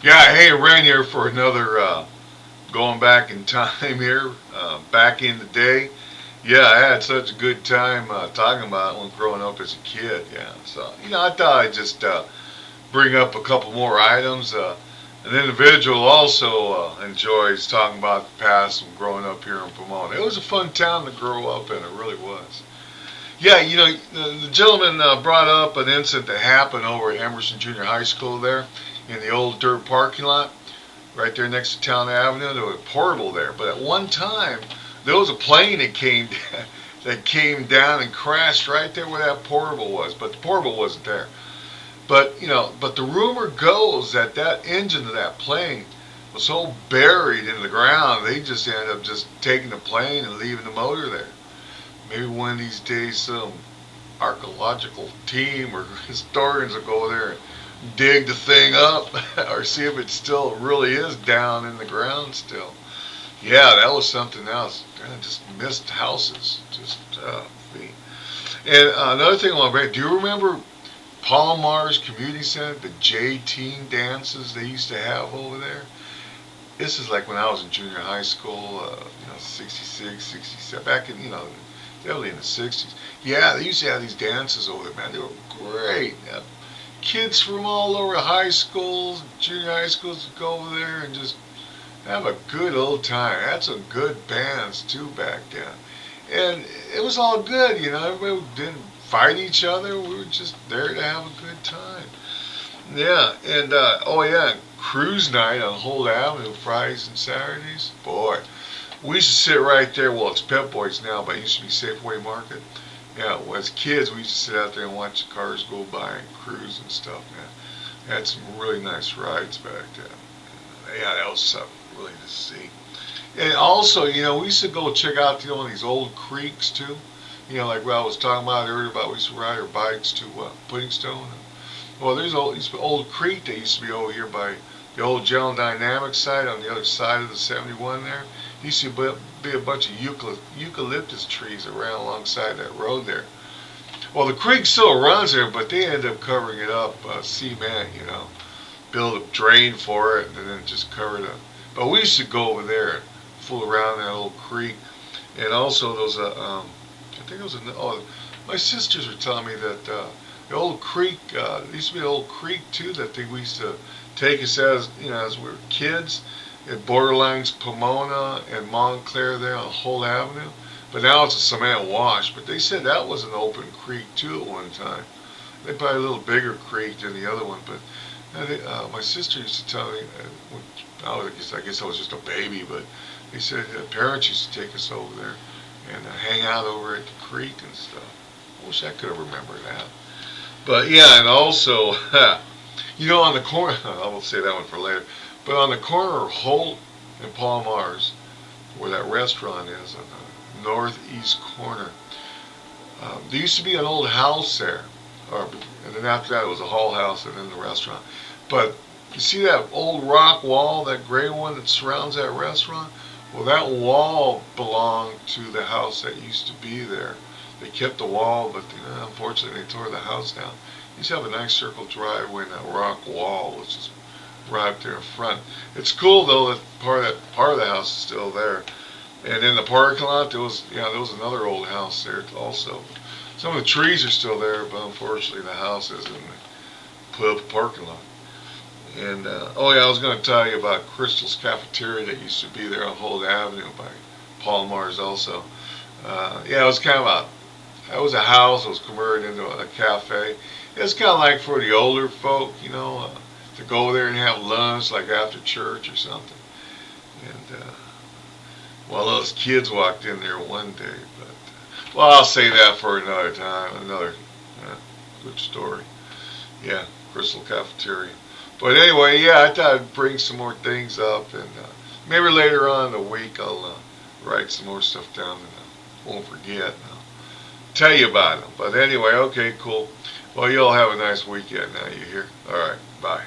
Yeah, hey, Ren here for another going back in time here, back in the day. Yeah, I had such a good time talking about it when growing up as a kid. Yeah, so I thought I'd just bring up a couple more items. An individual also enjoys talking about the past and growing up here in Pomona. It was a fun town to grow up in. It really was. Yeah, the gentleman brought up an incident that happened over at Emerson Junior High School there in the old dirt parking lot right there next to Town Avenue. There was a portable there, but at one time there was a plane that came that came down and crashed right there where that portable was, but the portable wasn't there. But the rumor goes that that engine of that plane was so buried in the ground they just ended up just taking the plane and leaving the motor there. Maybe one of these days some archaeological team or historians will go there and dig the thing up or see if it still really is down in the ground still. Yeah, that was something else. Just missed houses. Just and another thing I want to bring. Do you remember Palomar's Community Center, the J-Teen dances they used to have over there? This is like when I was in junior high school, 66, 67, back in, definitely in the 60s. Yeah, they used to have these dances over there, man. They were great. Kids from all over high schools, junior high schools would go over there and just have a good old time. Had some good bands too back then. And it was all good, everybody didn't fight each other. We were just there to have a good time. Yeah, and oh yeah, cruise night on Holt Avenue Fridays and Saturdays. Boy, we used to sit right there. Well, it's Pep Boys now, but it used to be Safeway Market. Yeah, well, as kids, we used to sit out there and watch the cars go by and cruise and stuff, man. Had some really nice rides back then. Yeah, that was something really to see. And also, we used to go check out, these old creeks too. Like what I was talking about earlier about we used to ride our bikes to Pudding Stone. Well, there's old creek that used to be over here by the old General Dynamics site on the other side of the 71 there. Used to be a bunch of eucalyptus trees around alongside that road there. Well, the creek still runs there, but they ended up covering it up, cement, build a drain for it, and then just cover it up. But we used to go over there and fool around that old creek. And also those, I think it was, my sisters were telling me that the old creek, there used to be an old creek too that we used to take us as we were kids. It borderlines Pomona and Montclair there on Holt Avenue. But now it's a cement wash. But they said that was an open creek too at one time. They probably a little bigger creek than the other one. But my sister used to tell me, I guess I was just a baby, but they said parents used to take us over there and hang out over at the creek and stuff. I wish I could have remembered that. But yeah, and also, on the corner, I will say that one for later, but on the corner of Holt and Palomar's, where that restaurant is, on the northeast corner, there used to be an old house there, and then after that it was a hall house and then the restaurant. But you see that old rock wall, that gray one that surrounds that restaurant? Well, that wall belonged to the house that used to be there. They kept the wall, but unfortunately they tore the house down. You used to have a nice circle driveway and that rock wall was just right up there in front. It's cool though that part of the house is still there. And in the parking lot there was another old house there also. Some of the trees are still there, but unfortunately the house isn't. They put up a parking lot. And I was going to tell you about Crystal's Cafeteria that used to be there on Holt Avenue by Palomar's also. It was kind of that was a house that was converted into a cafe. It's kind of like for the older folk, to go there and have lunch like after church or something. And those kids walked in there one day, but I'll say that for another time, another good story. Yeah, Crystal Cafeteria. But anyway, I thought I'd bring some more things up, and maybe later on in the week I'll write some more stuff down and I won't forget. And I'll tell you about them. But anyway, okay, cool. Well, you all have a nice weekend now, you hear? All right, bye.